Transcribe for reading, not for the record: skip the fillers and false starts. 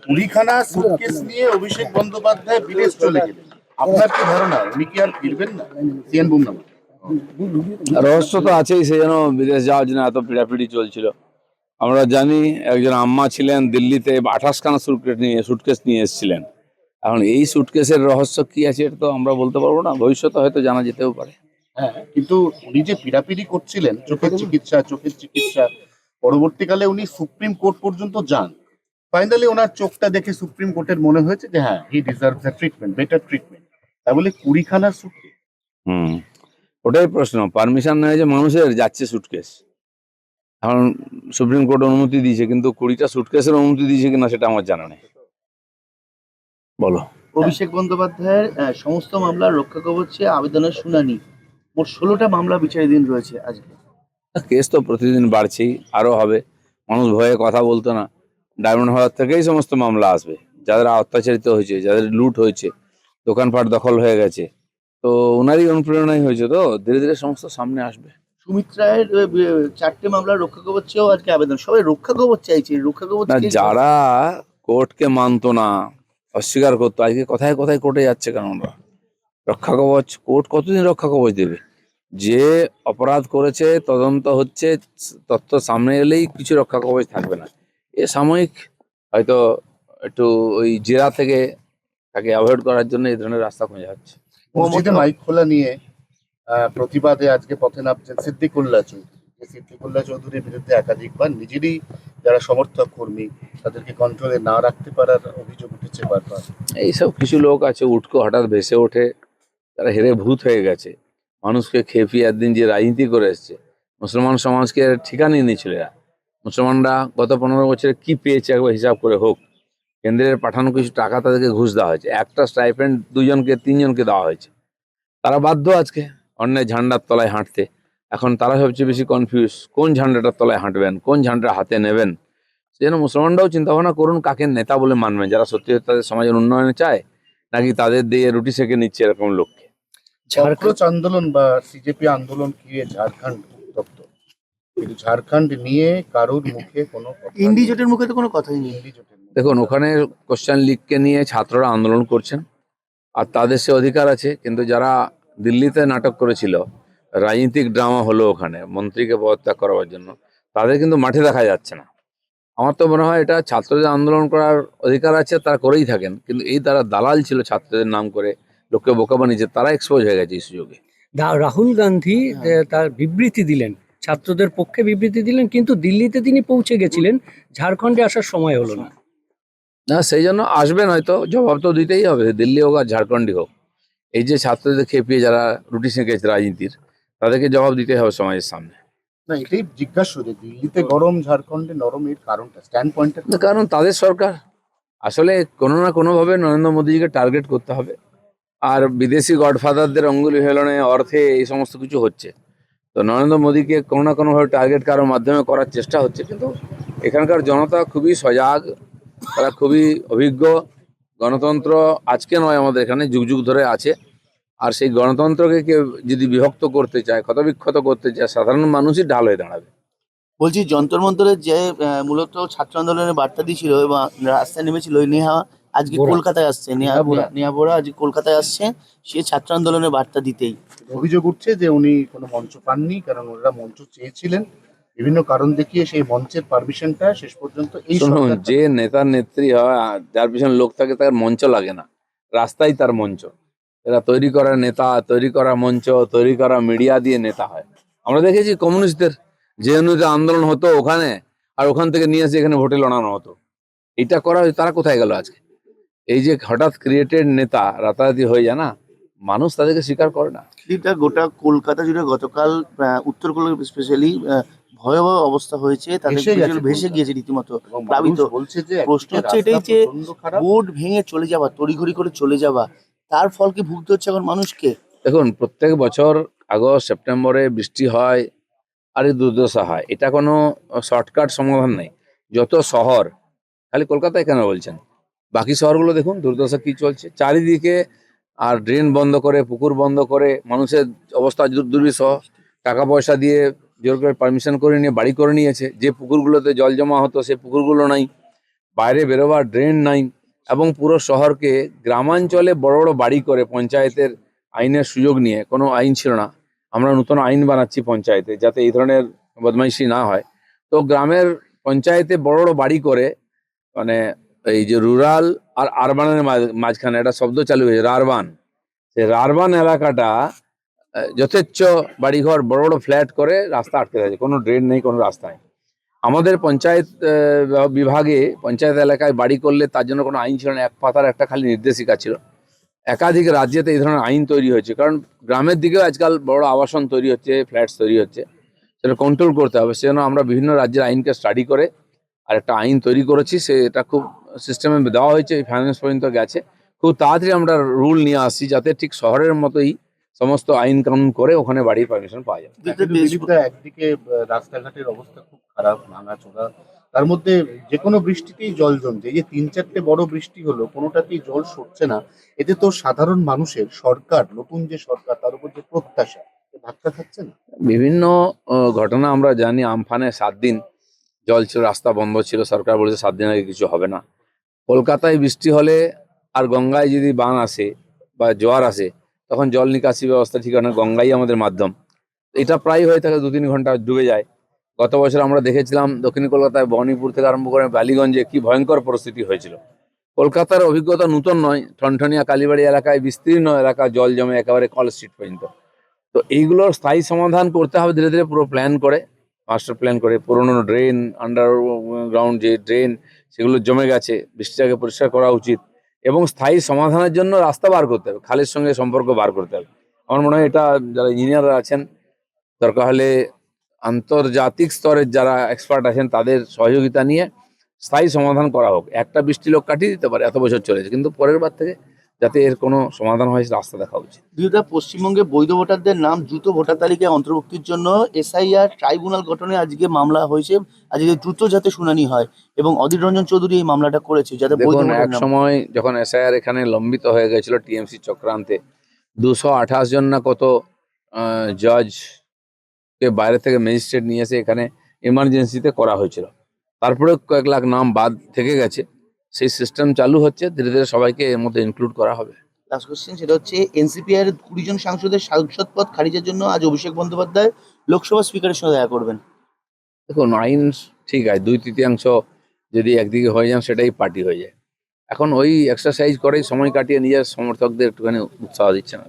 কুড়িখানা suitcase নিয়ে অভিষেক বন্দ্যোপাধ্যায় বিদেশ চলে গেলেন। আপনার কি ধারণা উনি কি আর ফিরবেন না? সিএন বুমনা রহস্য তো আছেই, সে যেন বিদেশ যাওয়ার জন্য এত পিড়াপিড়ি চলছিল। আমরা জানি একজন আম্মা ছিলেন দিল্লিতে 28খানা সুটকেস নিয়ে এসেছিলেন। এখন এই সুটকেসের রহস্য কি আছে এটা তো আমরা বলতে পারবো না, ভবিষ্যতে হয়তো জানা যেতেও পারে। হ্যাঁ, কিন্তু উনি যে পিড়াপিড়ি করছিলেন চোখের চিকিৎসা, পরবর্তীকালে উনি সুপ্রিম কোর্ট পর্যন্ত যান। ফাইনালি ওনার চোখটা দেখে সুপ্রিম কোর্টের মনে হয়েছে যে হ্যাঁ, হি deserve the treatment, better treatment. তা বলে কুড়িখানা সুটকেস? হুম, ওটাই প্রশ্ন। পারমিশন নেয় যে মানুষের যাচ্ছে সুটকেস, এখন সুপ্রিম কোর্ট অনুমতি দিয়েছে, কিন্তু 20টা সুটকেসের অনুমতি দিয়েছে কিনা সেটা আমার জানা নেই। বলো। অভিষেক বন্দ্যোপাধ্যায়ের সমস্ত মামলার রক্ষা কবচে আবেদনের শুনানি, মোট 16টা মামলা বিচারাধীন রয়েছে আজকে। কেস তো প্রতিদিন বাড়ছেই, আরো হবে। মানুষ ভয়ে কথা বলতো না, ডায়মন্ড হারবার থেকেই সমস্ত মামলা আসবে। যাদের অত্যাচারিত হয়েছে, যাদের লুট হয়েছে, দোকানপাট দখল হয়ে গেছে, তো ওনারই অনুপ্রেরণাই হয়েছে, তো ধীরে ধীরে সমস্ত সামনে আসবে। সুমিত রায়ের 4টে মামলার রক্ষা কবচ চেয়েও আজকে আবেদন, সবাই রক্ষা কবচ চাইছে। রক্ষা কবচ না, যারা কোর্টকে মানতো না, অস্বীকার করতো, আজকে কোথায় কোথায় কোর্টে যাচ্ছে কেন? আমরা রক্ষা কবচ, কোর্ট কতদিন রক্ষা কবচ দেবে? যে অপরাধ করেছে তদন্ত হচ্ছে, তথ্য সামনে এলেই কিছু রক্ষা কবচ থাকবে না। এ সাময়িক হয়তো একটু ওই জেরা থেকে তাকে অ্যাভয়েড করার জন্য এই ধরনের রাস্তা খুঁজে যাচ্ছে। মসজিদে মাইক খোলা নিয়ে প্রতিবাদে আজকে পথে নামছেন সিদ্দিকুল্লাহ চৌধুরী। সিদ্দিকুল্লাহ চৌধুরীর বিরুদ্ধে একাধিকবার নিজেরই যারা সমর্থক কর্মী তাদেরকে কন্ট্রোলে না রাখতে পারার অভিযোগ উঠেছে বারবার। এইসব কিছু লোক আছে উটকো হঠাৎ ভেসে ওঠে, তারা হেরে ভূত হয়ে গেছে। মানুষকে খেপিয়ে একদিন যে রাজনীতি করে এসছে, মুসলমান সমাজকে ঠিকানিয়ে নিয়েছিল এরা। মুসলমানরা গত 15 বছরে কি পেয়েছে একবার হিসাব করে হোক। কেন্দ্রের পাঠানো কিছু টাকা তাদেরকে ঘুষ দেওয়া হয়েছে, একটা স্টাইপেন্ড 2জনকে 3জনকে দেওয়া হয়েছে। তারা বাধ্য আজকে অন্যের ঝান্ডার তলায় হাঁটতে। এখন তারা সবচেয়ে বেশি কনফিউজ, কোন ঝান্ডাটার তলায় হাঁটবেন, কোন ঝান্ডা হাতে নেবেন। সেজন্য মুসলমানরাও চিন্তা ভাবনা করুন কাকে নেতা বলে মানবেন, যারা সত্যি তাদের সমাজের উন্নয়নে চায়, নাকি তাদের দিয়ে রুটি সেকে নিচ্ছে এরকম লোককে। ঝাড়খণ্ড আন্দোলন বা সিজেপি আন্দোলন কি ঝাড়খণ্ড উত্তপ্ত, কিন্তু ঝাড়খণ্ড নিয়ে কারোর মুখে কোনো ইন্ডি জোটের মুখে তো কোনো কথাই নেই। দেখুন, ওখানে কোশ্চেন লিগকে নিয়ে ছাত্ররা আন্দোলন করছেন, আর তাদের সে অধিকার আছে। কিন্তু যারা দিল্লিতে নাটক করেছিল, রাজনৈতিক ড্রামা হলো ওখানে মন্ত্রীকে পদত্যাগ করার জন্য, তাদের কিন্তু মাঠে দেখা যাচ্ছে না। আমার তো মনে হয় এটা ছাত্রদের আন্দোলন করার অধিকার আছে, তারা করেই থাকেন, কিন্তু এই তারা দালাল ছিল ছাত্রদের নাম করে, লোককে বোকা বানিয়েছে, তারা এক্সপোজ হয়ে গেছে এই সুযোগে। রাহুল গান্ধী তার বিবৃতি দিলেন, ছাত্রদের পক্ষে বিবৃতি দিলেন, কিন্তু দিল্লিতে তিনি পৌঁছে গেছিলেন, ঝাড়খণ্ডে আসার সময় হলো না। না, সেই জন্য আসবেন হয়তো, জবাব তো দিতেই হবে, দিল্লি হোক আর ঝাড়খণ্ডই হোক। এই যে ছাত্রদের খেপিয়ে যারা রুটি সেঁকেছে রাজনীতির, তাদেরকে জবাব দিতেই হবে সমাজের সামনে। না, এটাই জিজ্ঞাসা যে দিল্লিতে গরম পয়েন্টে নরম, এর কারণটা স্ট্যান্ড পয়েন্টের কারণ তাদের সরকার আসলে কোনো না কোনোভাবে নরেন্দ্র মোদীজিকে টার্গেট করতে হবে। আর বিদেশি গডফাদারদের অঙ্গুলি হেলনে অর্থে এই সমস্ত কিছু হচ্ছে, তো নরেন্দ্র মোদীকে কোনো না কোনোভাবে টার্গেট করার মাধ্যমে করার চেষ্টা হচ্ছে। কিন্তু এখানকার জনতা খুবই সজাগ, তারা খুবই অভিজ্ঞ। গণতন্ত্র আজকে নয়, আমাদের এখানে যুগ যুগ ধরে আছে। আর সেই গণতন্ত্রকে কেউ যদি বিভক্ত করতে চায়, ক্ষতবিক্ষত করতে চায়, সাধারণ মানুষই ঢাল হয়ে দাঁড়াবে। বলছি, যন্তর মন্তরের যে মূলত ছাত্র আন্দোলনের বার্তা দিয়েছিল এবং রাস্তায় নেমেছিল ওই নেহা, আজকে কলকাতায় আসছে। নেহা বোরা আজকে কলকাতায় আসছে সে ছাত্র আন্দোলনের বার্তা দিতেই। অভিযোগ উঠছে যে উনি কোনো মঞ্চ পাননি, কারণ ওরা মঞ্চ চেয়েছিলেন, বিভিন্ন কারণ দেখিয়ে সেই মঞ্চের পারমিশনটা শেষ পর্যন্ত এই শুনুন, যে নেতার নেত্রী হয়, যার পিছনে লোক থাকে, তার মঞ্চ লাগে না, রাস্তাই তার মঞ্চ। এরা তৈরি করা নেতা, তৈরি করা মঞ্চ, তৈরি করা মিডিয়া দিয়ে নেতা হয়। আমরা দেখেছি কমিউনিস্টদের যে অনুযায়ী আন্দোলন হতো ওখানে, আর ওখান থেকে নিয়ে এসে এখানে ভোটে লড়ানো হতো। এটা করা হয়, তারা কোথায় গেল আজকে? এই যে হঠাৎ ক্রিয়েটেড নেতা রাতারাতি হয়ে যায় না, মানুষ তাদেরকে স্বীকার করে না। এটা গোটা কলকাতা জুড়ে গতকাল উত্তর কলকাতা স্পেশালি ভয়াবহ অবস্থা হয়েছে, তাদের ভেসে গিয়েছে রীতিমতো প্লাবিত। প্রশ্ন হচ্ছে এটাই যে বোর্ড ভেঙে চলে যাওয়া, তড়িঘড়ি করে চলে যাওয়া, তার ফল কি ভুগতে হচ্ছে এখন মানুষকে? দেখুন, প্রত্যেক বছর আগস্ট সেপ্টেম্বরে বৃষ্টি হয় আর এই দুর্দশা হয়, এটা কোনো শর্টকাট সমাধান নেই। যত শহর, খালি কলকাতায় কেন বলছেন, বাকি শহরগুলো দেখুন দুর্দশা কি চলছে চারিদিকে। আর ড্রেন বন্ধ করে, পুকুর বন্ধ করে, মানুষের অবস্থা দুর্বিষহ। টাকা পয়সা দিয়ে জোর করে পারমিশন করে নিয়ে বাড়ি করে নিয়েছে, যে পুকুরগুলোতে জল জমা হতো সে পুকুরগুলো নাই। বাইরে বেরোবার ড্রেন নাই, এবং পুরো শহরকে গ্রামাঞ্চলে বড় বড় বাড়ি করে পঞ্চায়েতের আইনের সুযোগ নিয়ে, কোনো আইন ছিল না, আমরা নতুন আইন বানাচ্ছি পঞ্চায়েতে যাতে এই ধরনের বদমাইশি না হয়। তো গ্রামের পঞ্চায়েতে বড় বড় বাড়ি করে, মানে এই যে রুরাল আর আরবানের মাঝখানে একটা শব্দ চালু হয়েছে, রারবান। সেই রারবান এলাকাটা যথেচ্ছ বাড়িঘর, বড় বড় ফ্ল্যাট করে রাস্তা আটকে থাকে, কোনো ড্রেন নেই, কোনো রাস্তা নেই। আমাদের পঞ্চায়েত বিভাগে পঞ্চায়েত এলাকায় বাড়ি করলে তার জন্য কোনো আইন ছিল না, এক পাতার একটা খালি নির্দেশিকা ছিল। একাধিক রাজ্যেতে এই ধরনের আইন তৈরি হয়েছে, কারণ গ্রামের দিকেও আজকাল বড় আবাসন তৈরি হচ্ছে, ফ্ল্যাটস তৈরি হচ্ছে, সেটা কন্ট্রোল করতে হবে। সেজন্য আমরা বিভিন্ন রাজ্যের আইনকে স্টাডি করে আর একটা আইন তৈরি করেছি, সেটা খুব সিস্টেমে দেওয়া হয়েছে, এই ফাইন্যান্স পর্যন্ত গেছে। খুব তাড়াতাড়ি আমরা রুল নিয়ে আসছি যাতে ঠিক শহরের মতোই সমস্ত আইন কানুন করে ওখানে বাড়ির পারমিশন পাওয়া যায়। কিন্তু দিলীপদা, একদিকে রাস্তাঘাটের অবস্থা খুব খারাপ, ভাঙাচোরা, তার মধ্যে যে কোনো বৃষ্টিতেই জল জমছে। এই যে 3-4টে বড় বৃষ্টি হলো, কোনোটাতেই জল সরছে না। এতে তো সাধারণ মানুষের, সরকার, নতুন যে সরকার, তার উপর যে প্রত্যাশা, ধাক্কা খাচ্ছে না? বিভিন্ন ঘটনা আমরা জানি। আমফানে 7 দিন জল ছিল, রাস্তা বন্ধ ছিল, সরকার বলেছে 7 দিন আগে কিছু হবে না। কলকাতায় বৃষ্টি হলে আর গঙ্গায় যদি বান আসে বা জোয়ার আসে, তখন জল নিকাশি ব্যবস্থা ঠিক হয় না, গঙ্গাই আমাদের মাধ্যম। এটা প্রায় হয়ে থাকে, 2-3 ঘন্টা ডুবে যায়। গত বছর আমরা দেখেছিলাম দক্ষিণ কলকাতায় বহনীপুর থেকে আরম্ভ করে বালিগঞ্জে কি ভয়ঙ্কর পরিস্থিতি হয়েছিল। কলকাতার অভিজ্ঞতা নতুন নয়, ঠনঠনিয়া কালীবাড়ি এলাকায় বিস্তীর্ণ এলাকা জল জমে একেবারে কল স্ট্রিট পর্যন্ত। তো এইগুলোর স্থায়ী সমাধান করতে হবে ধীরে ধীরে, পুরো প্ল্যান করে, মাস্টার প্ল্যান করে। পুরোনো ড্রেন, আন্ডারগ্রাউন্ড যে ড্রেন, সেগুলো জমে গেছে, বৃষ্টির আগে পরিষ্কার করা উচিত, এবং স্থায়ী সমাধানের জন্য রাস্তা বার করতে হবে, খালের সঙ্গে সম্পর্ক বার করতে হবে। আমার মনে হয় এটা যারা ইঞ্জিনিয়াররা আছেন, দরকার হলে আন্তর্জাতিক স্তরের যারা এক্সপার্ট আছেন তাদের সহযোগিতা নিয়ে স্থায়ী সমাধান করা হোক। একটা বৃষ্টি লোক কাটিয়ে দিতে পারে, এত বছর চলেছে, কিন্তু পরের বার থেকে যাতে এর কোনো সমাধান হয় রাস্তা দেখা উচিত। দিলীপদা, পশ্চিমবঙ্গে বৈধ ভোটারদের নাম দ্রুত ভোটার তালিকায় অন্তর্ভুক্তির জন্য এসআইআর ট্রাইব্যুনাল গঠনে আজকে মামলা হয়েছে। আজকে দ্রুত যাতে শুনানি হয়, এবং অধীর রঞ্জন চৌধুরী এই মামলাটা করেছে যাতে বৈধ দেখুন, ভোটার এক নাম। সময় যখন এসআইআর এখানে লম্বিত হয়ে গেছিল টিএমসি চক্রান্তে, 228 জন না কত জজকে বাইরে থেকে ম্যাজিস্ট্রেট নিয়ে এসে এখানে এমার্জেন্সিতে করা হয়েছিল। তারপরে কয়েক লাখ নাম বাদ থেকে গেছে, সেই সিস্টেম চালু হচ্ছে, ধীরে ধীরে সবাইকে এর মধ্যে ইনক্লুড করা হবে। লাস্ট কোশ্চেন, সেটা হচ্ছে এনসিপিআর 20 জন সাংসদের সাংসদ পদ খারিজের জন্য আজ অভিষেক বন্দ্যোপাধ্যায় লোকসভা স্পিকারের সঙ্গে দেখা করবেন। দেখুন, আইন ঠিক আছে, 2/3 যদি একদিকে হয়ে যান সেটাই পার্টি হয়ে যায়। এখন ওই এক্সারসাইজ করেই সময় কাটিয়ে নিজের সমর্থকদের একটুখানি উৎসাহ দিচ্ছে না।